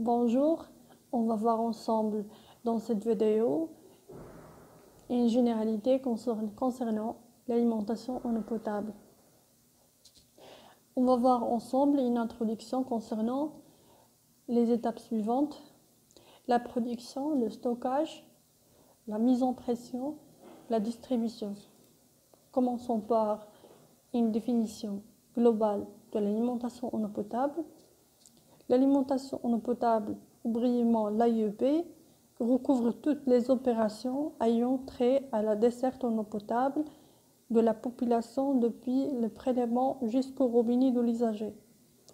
Bonjour, on va voir ensemble dans cette vidéo une généralité concernant l'alimentation en eau potable. On va voir ensemble une introduction concernant les étapes suivantes: la production, le stockage, la mise en pression, la distribution. Commençons par une définition globale de l'alimentation en eau potable. L'alimentation en eau potable, ou brièvement l'AEP, recouvre toutes les opérations ayant trait à la desserte en eau potable de la population depuis le prélèvement jusqu'au robinet de l'usager.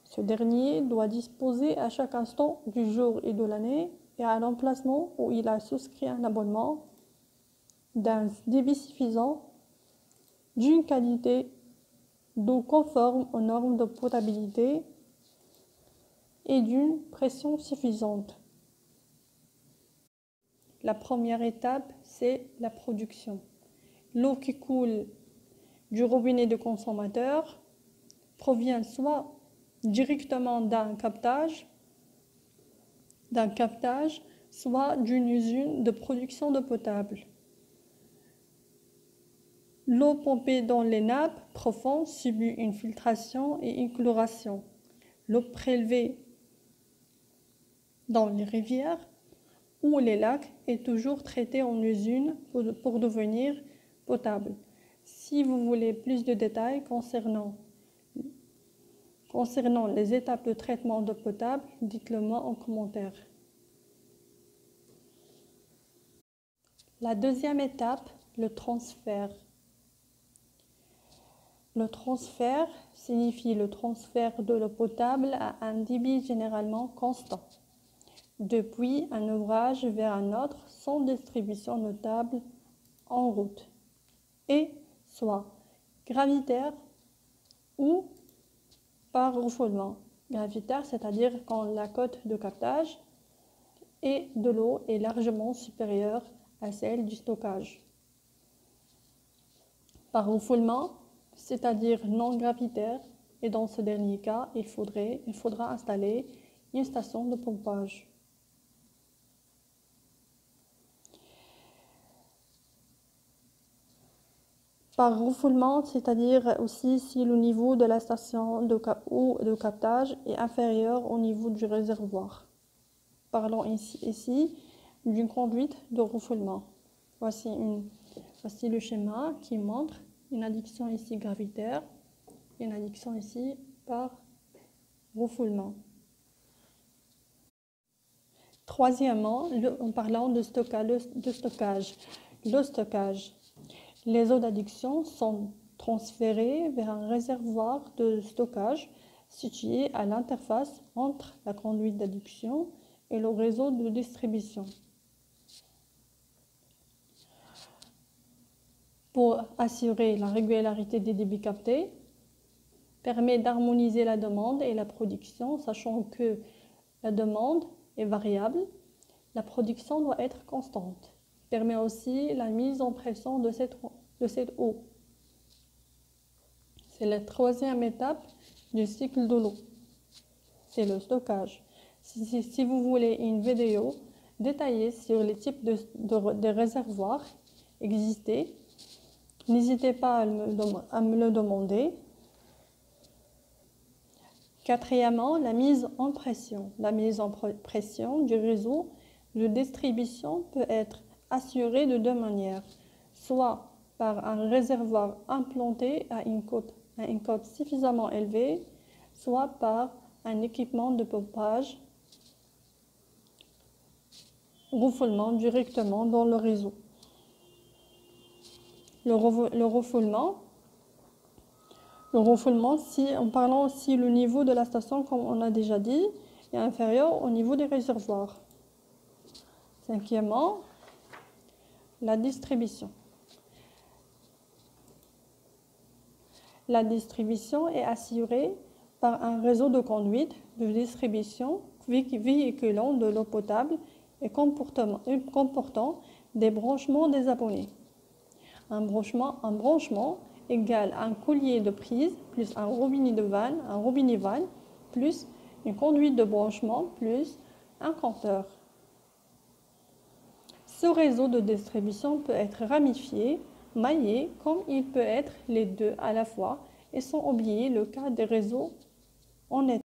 Ce dernier doit disposer à chaque instant du jour et de l'année et à l'emplacement où il a souscrit un abonnement d'un débit suffisant, d'une qualité d'eau conforme aux normes de potabilité et d'une pression suffisante. La première étape, c'est la production. L'eau qui coule du robinet de consommateur provient soit directement d'un captage, soit d'une usine de production d'eau potable. L'eau pompée dans les nappes profondes subit une filtration et une chloration. L'eau prélevée dans les rivières ou les lacs est toujours traitée en usine pour devenir potable. Si vous voulez plus de détails concernant les étapes de traitement d'eau potable, dites-le moi en commentaire. La deuxième étape, le transfert. Le transfert signifie le transfert de l'eau potable à un débit généralement constant, depuis un ouvrage vers un autre sans distribution notable en route, et soit gravitaire ou par refoulement. Gravitaire, c'est-à-dire quand la cote de captage et de l'eau est largement supérieure à celle du stockage. Par refoulement, c'est-à-dire non gravitaire, et dans ce dernier cas, il faudra installer une station de pompage. Par refoulement, c'est-à-dire aussi si le niveau de la station de captage est inférieur au niveau du réservoir. Parlons ici d'une conduite de refoulement. Voici le schéma qui montre une adduction ici gravitaire et une adduction ici par refoulement. Troisièmement, en parlant de stockage. Le stockage. Les eaux d'adduction sont transférées vers un réservoir de stockage situé à l'interface entre la conduite d'adduction et le réseau de distribution. Pour assurer la régularité des débits captés, permet d'harmoniser la demande et la production, sachant que la demande est variable, la production doit être constante. Permet aussi la mise en pression de cette eau. C'est la troisième étape du cycle de l'eau. C'est le stockage. Si vous voulez une vidéo détaillée sur les types de réservoirs existants, n'hésitez pas à me le demander. Quatrièmement, la mise en pression. La mise en pression du réseau de distribution peut être assurée de deux manières, soit par un réservoir implanté à une cote suffisamment élevée, soit par un équipement de pompage refoulement directement dans le réseau. Le refoulement, en parlant aussi le niveau de la station, comme on a déjà dit, est inférieur au niveau des réservoirs. Cinquièmement, la distribution. La distribution est assurée par un réseau de conduite de distribution véhiculant de l'eau potable et comportant des branchements des abonnés. Un branchement égale un collier de prise plus un robinet vanne plus une conduite de branchement plus un compteur. Ce réseau de distribution peut être ramifié, maillé, comme il peut être les deux à la fois, et sans oublier le cas des réseaux en état.